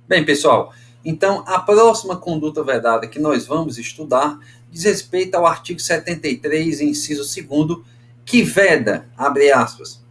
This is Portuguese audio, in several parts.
Bem, pessoal, então a próxima conduta vedada que nós vamos estudar diz respeito ao artigo 73, inciso 2º, que veda, abre aspas,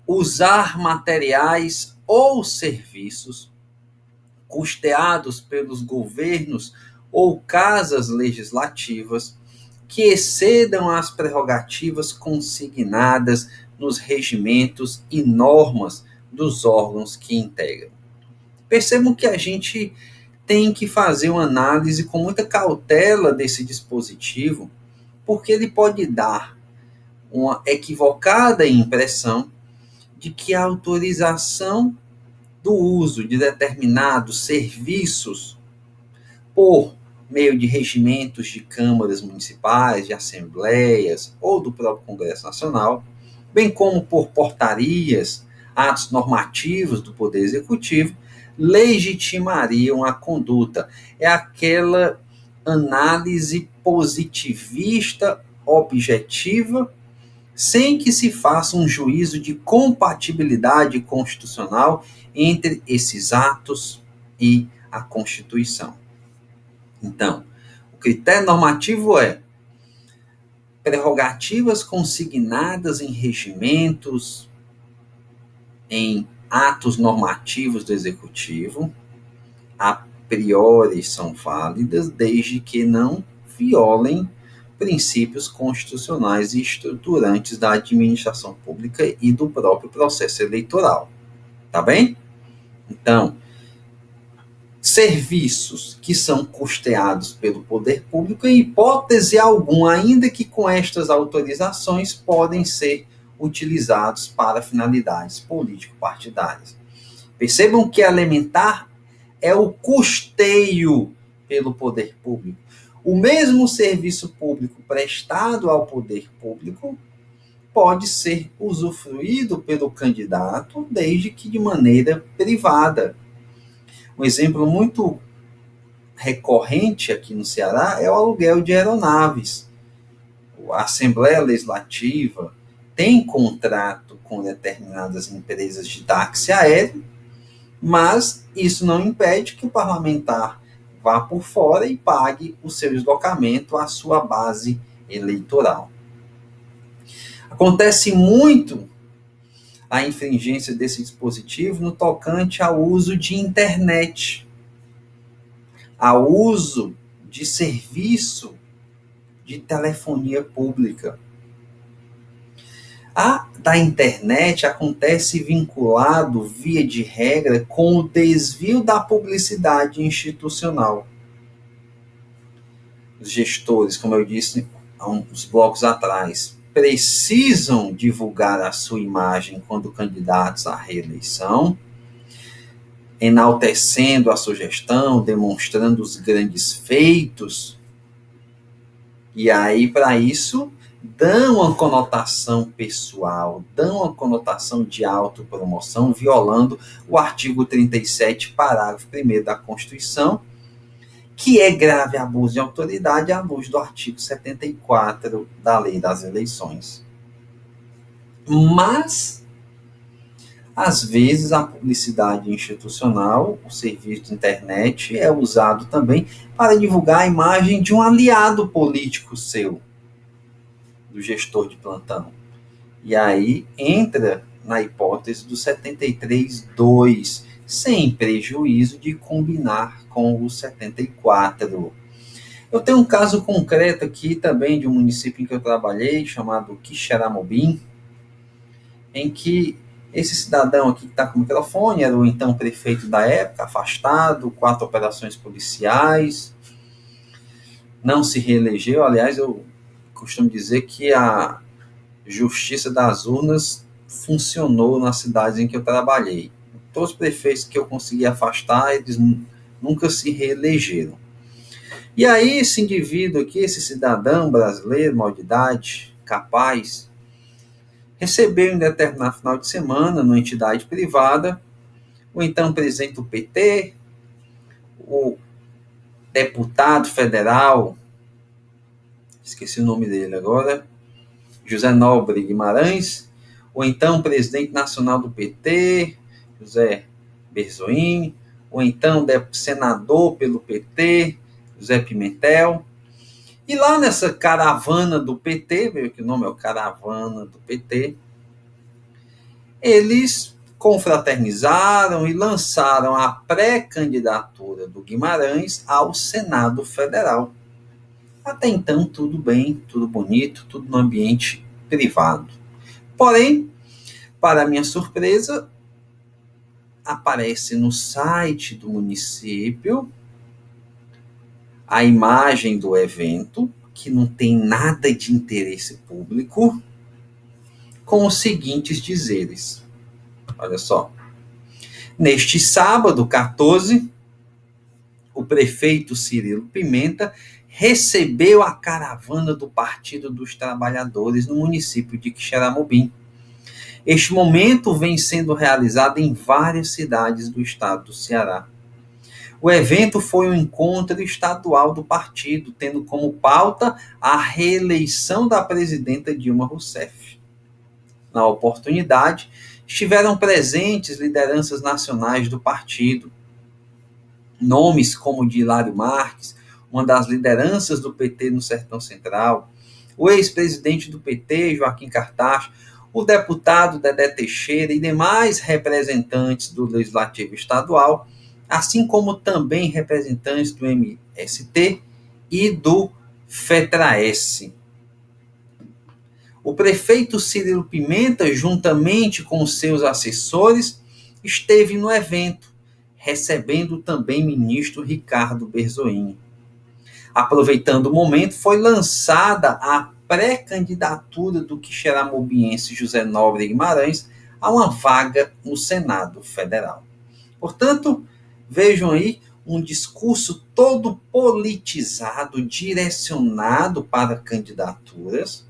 usar materiais ou serviços custeados pelos governos ou casas legislativas que excedam as prerrogativas consignadas nos regimentos e normas dos órgãos que integram. Percebam que a gente tem que fazer uma análise com muita cautela desse dispositivo, porque ele pode dar uma equivocada impressão de que a autorização do uso de determinados serviços por meio de regimentos de câmaras municipais, de assembleias ou do próprio Congresso Nacional, bem como por portarias, atos normativos do Poder Executivo, legitimariam a conduta. É aquela análise positivista, objetiva, sem que se faça um juízo de compatibilidade constitucional entre esses atos e a Constituição. Então, o critério normativo é prerrogativas consignadas em regimentos, em atos normativos do Executivo, a priori são válidas, desde que não violem princípios constitucionais e estruturantes da administração pública e do próprio processo eleitoral. Tá bem? Então, serviços que são custeados pelo poder público, em hipótese alguma, ainda que com estas autorizações, podem ser utilizados para finalidades político-partidárias. Percebam que elementar é o custeio pelo poder público. O mesmo serviço público prestado ao poder público pode ser usufruído pelo candidato, desde que de maneira privada. Um exemplo muito recorrente aqui no Ceará é o aluguel de aeronaves. A Assembleia Legislativa tem contrato com determinadas empresas de táxi aéreo, mas isso não impede que o parlamentar vá por fora e pague o seu deslocamento à sua base eleitoral. Acontece muito a infringência desse dispositivo no tocante ao uso de internet, ao uso de serviço de telefonia pública. A da internet acontece vinculado, via de regra, com o desvio da publicidade institucional. Os gestores, como eu disse há uns blocos atrás, precisam divulgar a sua imagem quando candidatos à reeleição, enaltecendo a sugestão, demonstrando os grandes feitos. E aí, para isso, dão uma conotação pessoal, dão uma conotação de autopromoção, violando o artigo 37, parágrafo 1º da Constituição, que é grave abuso de autoridade à luz do artigo 74 da Lei das Eleições. Mas, às vezes, a publicidade institucional, o serviço de internet, é usado também para divulgar a imagem de um aliado político seu, do gestor de plantão. E aí entra na hipótese do 73.2, sem prejuízo de combinar com o 74. Eu tenho um caso concreto aqui também de um município em que eu trabalhei, chamado Quixeramobim, em que esse cidadão aqui que está com o microfone era o então prefeito da época, afastado, 4 operações policiais, não se reelegeu. Aliás, eu costumo dizer que a justiça das urnas funcionou nas cidades em que eu trabalhei. Todos os prefeitos que eu consegui afastar, eles nunca se reelegeram. E aí esse indivíduo aqui, esse cidadão brasileiro, maior de idade, capaz, recebeu em determinado final de semana, numa entidade privada, o então presidente do PT, o deputado federal, esqueci o nome dele agora, José Nobre Guimarães, o então presidente nacional do PT, José Berzoini, ou então senador pelo PT, José Pimentel. E lá nessa caravana do PT, veio que o nome é o Caravana do PT, eles confraternizaram e lançaram a pré-candidatura do Guimarães ao Senado Federal. Até então, tudo bem, tudo bonito, tudo no ambiente privado. Porém, para minha surpresa, aparece no site do município a imagem do evento, que não tem nada de interesse público, com os seguintes dizeres. Olha só. Neste sábado, 14, o prefeito Cirilo Pimenta recebeu a caravana do Partido dos Trabalhadores no município de Quixeramobim. Este momento vem sendo realizado em várias cidades do estado do Ceará. O evento foi um encontro estadual do partido, tendo como pauta a reeleição da presidenta Dilma Rousseff. Na oportunidade, estiveram presentes lideranças nacionais do partido, nomes como de Hilário Marques, uma das lideranças do PT no Sertão Central, o ex-presidente do PT, Joaquim Cartacho, o deputado Dedé Teixeira e demais representantes do Legislativo Estadual, assim como também representantes do MST e do FETRAES. O prefeito Cirilo Pimenta, juntamente com seus assessores, esteve no evento, recebendo também o ministro Ricardo Berzoini. Aproveitando o momento, foi lançada a pré-candidatura do quixeramobiense José Nobre Guimarães a uma vaga no Senado Federal. Portanto, vejam aí um discurso todo politizado, direcionado para candidaturas,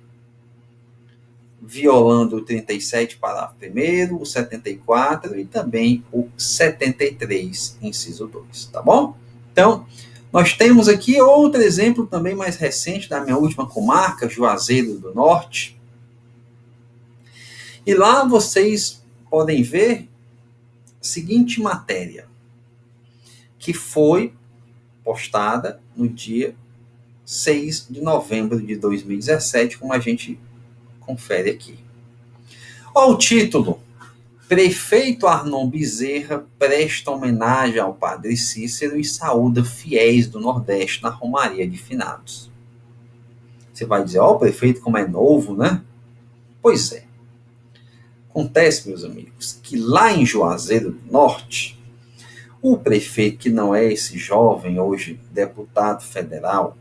violando o 37, parágrafo 1º, o 74 e também o 73, inciso 2, tá bom? Então, nós temos aqui outro exemplo também mais recente da minha última comarca, Juazeiro do Norte. E lá vocês podem ver a seguinte matéria, que foi postada no dia 6 de novembro de 2017, como a gente confere aqui. Olha o título. Prefeito Arnon Bezerra presta homenagem ao padre Cícero e saúda fiéis do Nordeste na Romaria de Finados. Você vai dizer, ó, o prefeito como é novo, né? Pois é. Acontece, meus amigos, que lá em Juazeiro do Norte, o prefeito, que não é esse jovem, hoje deputado federal,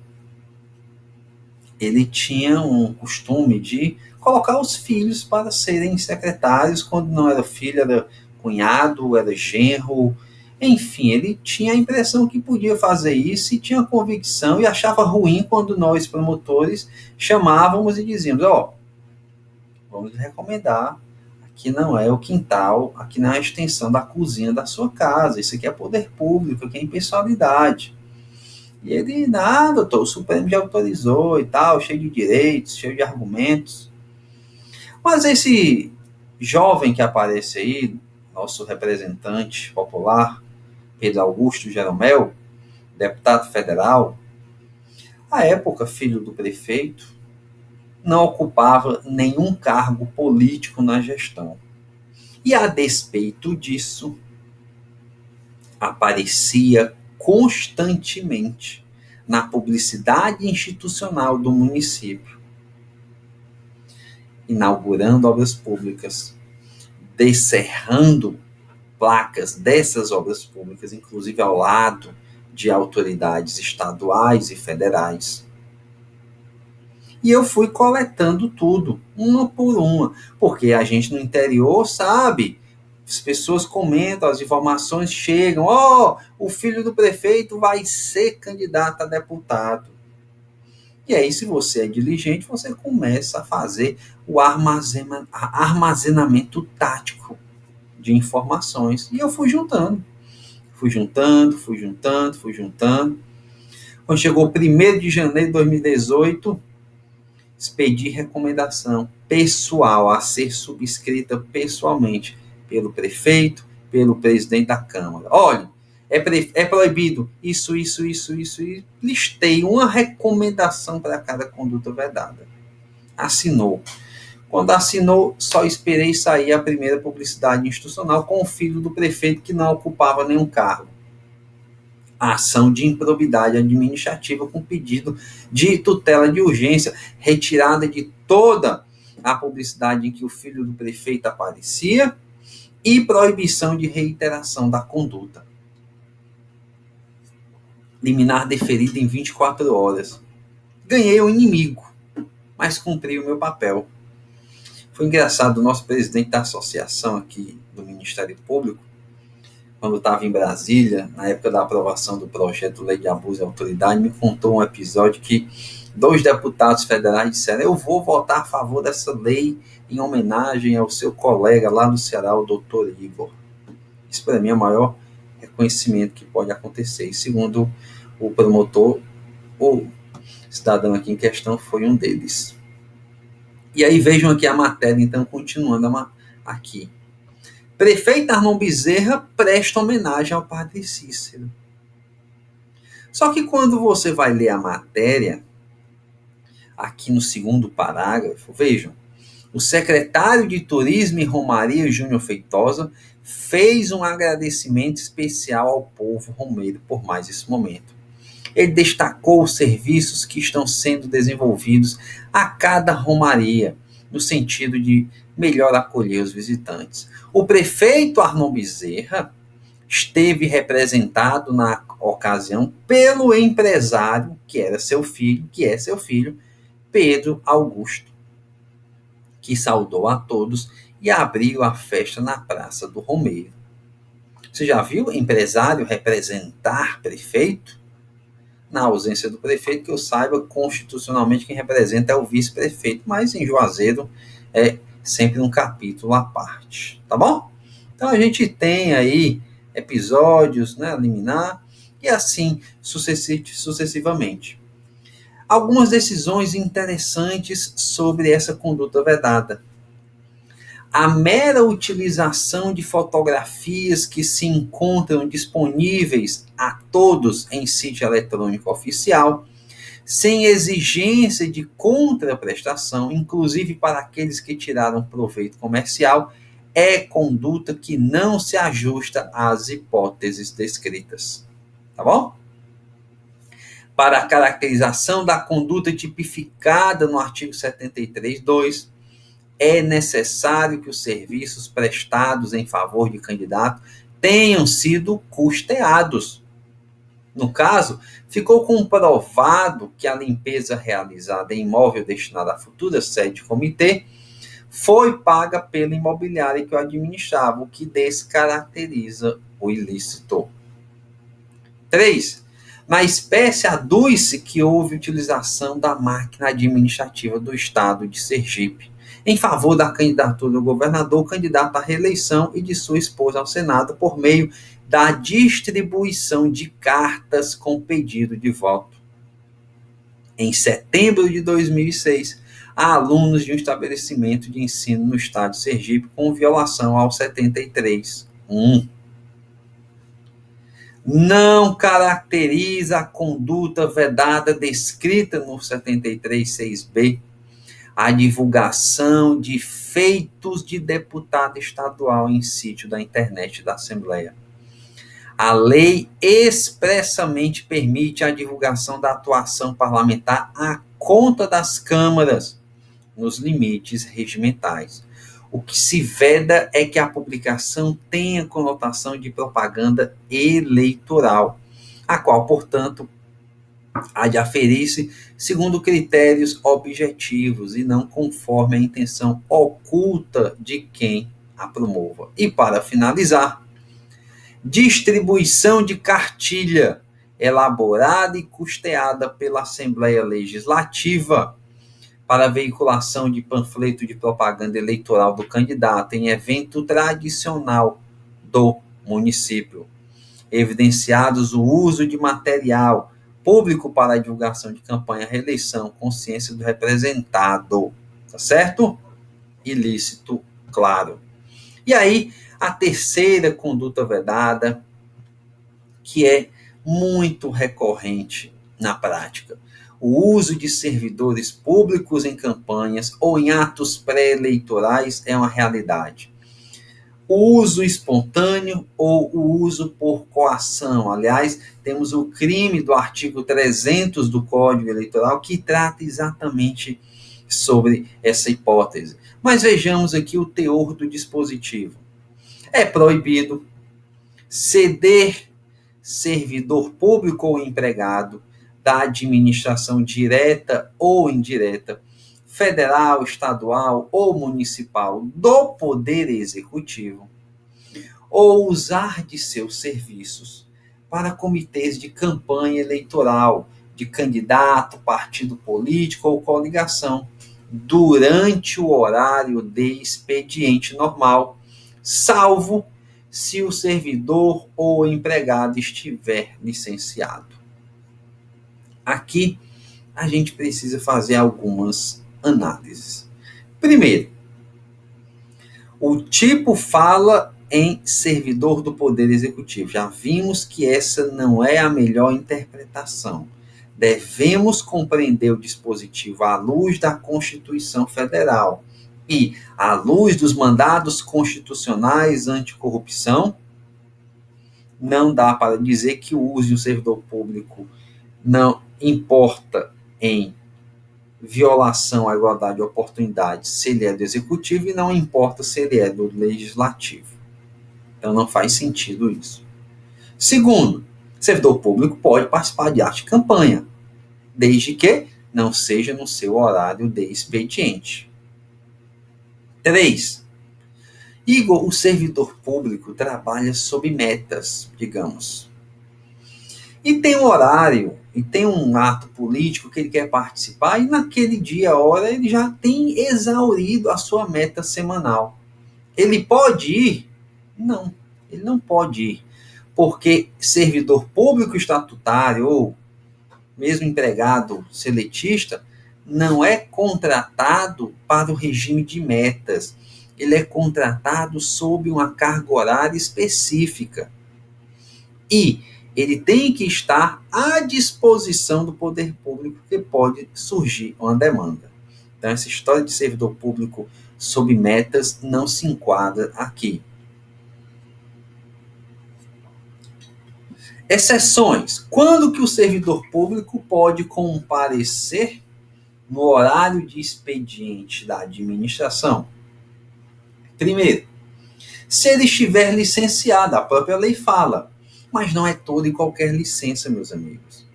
ele tinha um costume de colocar os filhos para serem secretários, quando não era filho, era cunhado, era genro, enfim, ele tinha a impressão que podia fazer isso e tinha convicção e achava ruim quando nós, promotores, chamávamos e dizíamos, ó, vamos recomendar, aqui não é o quintal, aqui não é a extensão da cozinha da sua casa, isso aqui é poder público, aqui é impessoalidade. E ele, doutor, o Supremo já autorizou e tal, cheio de direitos, cheio de argumentos. Mas esse jovem que aparece aí, nosso representante popular, Pedro Augusto Jeromel, deputado federal, à época filho do prefeito, não ocupava nenhum cargo político na gestão. E a despeito disso, aparecia constantemente na publicidade institucional do município, inaugurando obras públicas, descerrando placas dessas obras públicas, inclusive ao lado de autoridades estaduais e federais. E eu fui coletando tudo, uma por uma, porque a gente no interior sabe, as pessoas comentam, as informações chegam, o filho do prefeito vai ser candidato a deputado. E aí, se você é diligente, você começa a fazer o armazenamento tático de informações. E eu fui juntando. Quando chegou o 1º de janeiro de 2018, expedi recomendação pessoal a ser subscrita pessoalmente pelo prefeito, pelo presidente da Câmara. Olha, É proibido isso, e listei uma recomendação para cada conduta vedada. Assinou. Quando assinou, só esperei sair a primeira publicidade institucional com o filho do prefeito que não ocupava nenhum cargo. A ação de improbidade administrativa com pedido de tutela de urgência, retirada de toda a publicidade em que o filho do prefeito aparecia e proibição de reiteração da conduta. Liminar deferida em 24 horas. Ganhei o inimigo, mas cumpri o meu papel. Foi engraçado, o nosso presidente da associação aqui do Ministério Público, quando estava em Brasília, na época da aprovação do projeto Lei de Abuso de Autoridade, me contou um episódio que 2 deputados federais disseram: eu vou votar a favor dessa lei em homenagem ao seu colega lá do Ceará, o doutor Igor. Isso para mim é o maior reconhecimento que pode acontecer. E segundo o promotor, o cidadão aqui em questão foi um deles. E aí vejam aqui a matéria, então, continuando aqui. Prefeito Arnon Bezerra presta homenagem ao padre Cícero. Só que quando você vai ler a matéria, aqui no segundo parágrafo, vejam, o secretário de Turismo e Romaria, Júnior Feitosa, fez um agradecimento especial ao povo romeiro por mais esse momento. Ele destacou os serviços que estão sendo desenvolvidos a cada romaria, no sentido de melhor acolher os visitantes. O prefeito Arnon Bezerra esteve representado na ocasião pelo empresário que é seu filho, Pedro Augusto, que saudou a todos e abriu a festa na Praça do Romeiro. Você já viu empresário representar prefeito? Na ausência do prefeito, que eu saiba, constitucionalmente quem representa é o vice-prefeito, mas em Juazeiro é sempre um capítulo à parte, tá bom? Então a gente tem aí episódios, né, liminar, e assim sucessivamente. Algumas decisões interessantes sobre essa conduta vedada. A mera utilização de fotografias que se encontram disponíveis a todos em sítio eletrônico oficial, sem exigência de contraprestação, inclusive para aqueles que tiraram proveito comercial, é conduta que não se ajusta às hipóteses descritas. Tá bom? Para a caracterização da conduta tipificada no artigo 73(2), é necessário que os serviços prestados em favor de candidato tenham sido custeados. No caso, ficou comprovado que a limpeza realizada em imóvel destinado à futura sede de comitê foi paga pela imobiliária que o administrava, o que descaracteriza o ilícito. 3. Na espécie aduz-se que houve utilização da máquina administrativa do Estado de Sergipe em favor da candidatura do governador, candidato à reeleição, e de sua esposa ao Senado, por meio da distribuição de cartas com pedido de voto. Em setembro de 2006, a alunos de um estabelecimento de ensino no estado de Sergipe, com violação ao 73(1). Não caracteriza a conduta vedada descrita no 73(6)b a divulgação de feitos de deputado estadual em sítio da internet da Assembleia. A lei expressamente permite a divulgação da atuação parlamentar à conta das câmaras, nos limites regimentais. O que se veda é que a publicação tenha conotação de propaganda eleitoral, a qual, portanto, há de aferir-se segundo critérios objetivos e não conforme a intenção oculta de quem a promova. E para finalizar, distribuição de cartilha elaborada e custeada pela Assembleia Legislativa para veiculação de panfleto de propaganda eleitoral do candidato em evento tradicional do município, evidenciados o uso de material público para a divulgação de campanha, reeleição, consciência do representado, tá certo? Ilícito, claro. E aí, a terceira conduta vedada, que é muito recorrente na prática. O uso de servidores públicos em campanhas ou em atos pré-eleitorais é uma realidade. O uso espontâneo ou o uso por coação. Aliás, temos o crime do artigo 300 do Código Eleitoral que trata exatamente sobre essa hipótese. Mas vejamos aqui o teor do dispositivo. É proibido ceder servidor público ou empregado da administração direta ou indireta, federal, estadual ou municipal do Poder Executivo, ou usar de seus serviços para comitês de campanha eleitoral, de candidato, partido político ou coligação, durante o horário de expediente normal, salvo se o servidor ou empregado estiver licenciado. Aqui a gente precisa fazer algumas análises. Primeiro, o tipo fala em servidor do Poder Executivo. Já vimos que essa não é a melhor interpretação. Devemos compreender o dispositivo à luz da Constituição Federal e à luz dos mandados constitucionais anticorrupção. Não dá para dizer que o uso de um servidor público não importa em violação à igualdade de oportunidades se ele é do executivo e não importa se ele é do legislativo. Então não faz sentido isso. Segundo, servidor público pode participar de arte de campanha, desde que não seja no seu horário de expediente. 3. Igor, o servidor público trabalha sob metas, digamos. E tem um horário, e tem um ato político que ele quer participar, e naquele dia, hora, ele já tem exaurido a sua meta semanal. Ele pode ir? Não, ele não pode ir. Porque servidor público estatutário, ou mesmo empregado seletista, não é contratado para o regime de metas. Ele é contratado sob uma carga horária específica. E ele tem que estar à disposição do poder público, porque pode surgir uma demanda. Então, essa história de servidor público sob metas não se enquadra aqui. Exceções. Quando que o servidor público pode comparecer no horário de expediente da administração? Primeiro, se ele estiver licenciado, a própria lei fala, mas não é toda e qualquer licença, meus amigos.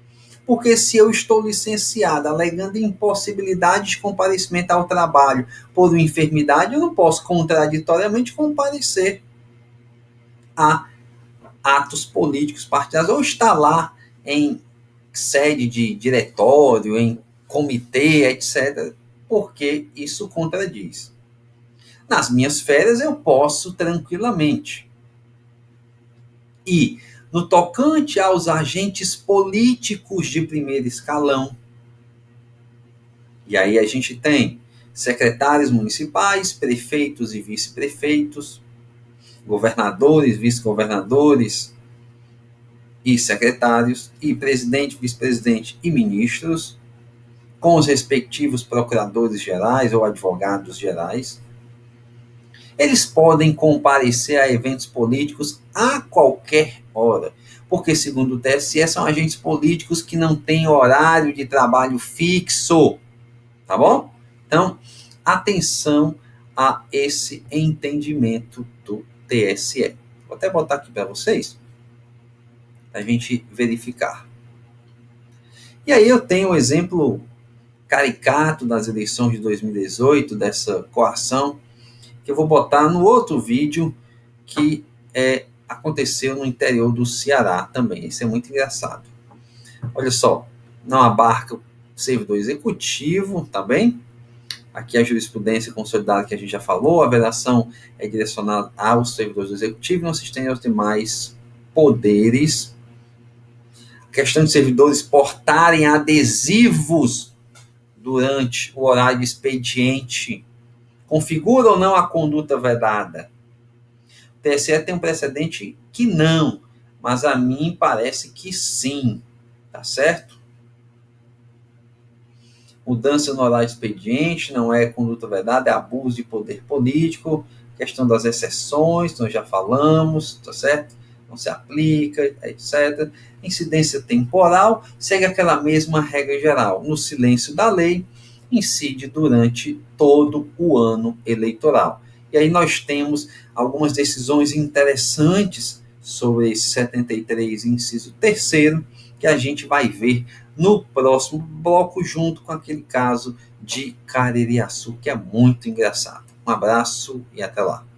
Porque se eu estou licenciado, alegando impossibilidade de comparecimento ao trabalho por uma enfermidade, eu não posso contraditoriamente comparecer a atos políticos partidários, ou estar lá em sede de diretório, em comitê, etc., porque isso contradiz. Nas minhas férias eu posso tranquilamente. E no tocante aos agentes políticos de primeiro escalão, e aí a gente tem secretários municipais, prefeitos e vice-prefeitos, governadores, vice-governadores e secretários, e presidente, vice-presidente e ministros, com os respectivos procuradores gerais ou advogados gerais. Eles podem comparecer a eventos políticos a qualquer hora, porque, segundo o TSE, são agentes políticos que não têm horário de trabalho fixo, tá bom? Então, atenção a esse entendimento do TSE. Vou até botar aqui para vocês, para a gente verificar. E aí eu tenho um exemplo caricato das eleições de 2018, dessa coação, que eu vou botar no outro vídeo que aconteceu no interior do Ceará também. Isso é muito engraçado. Olha só, não abarca o servidor executivo, tá bem? Aqui a jurisprudência consolidada que a gente já falou, a vedação é direcionada aos servidores do executivo, não se estende aos demais poderes. A questão de servidores portarem adesivos durante o horário de expediente configura ou não a conduta vedada? O TSE tem um precedente que não, mas a mim parece que sim, tá certo? Mudança no horário de expediente não é conduta vedada, é abuso de poder político, questão das exceções, nós já falamos, tá certo? Não se aplica, etc. Incidência temporal segue aquela mesma regra geral. No silêncio da lei, incide durante todo o ano eleitoral. E aí nós temos algumas decisões interessantes sobre esse 73, inciso terceiro, que a gente vai ver no próximo bloco, junto com aquele caso de Caririaçu, que é muito engraçado. Um abraço e até lá.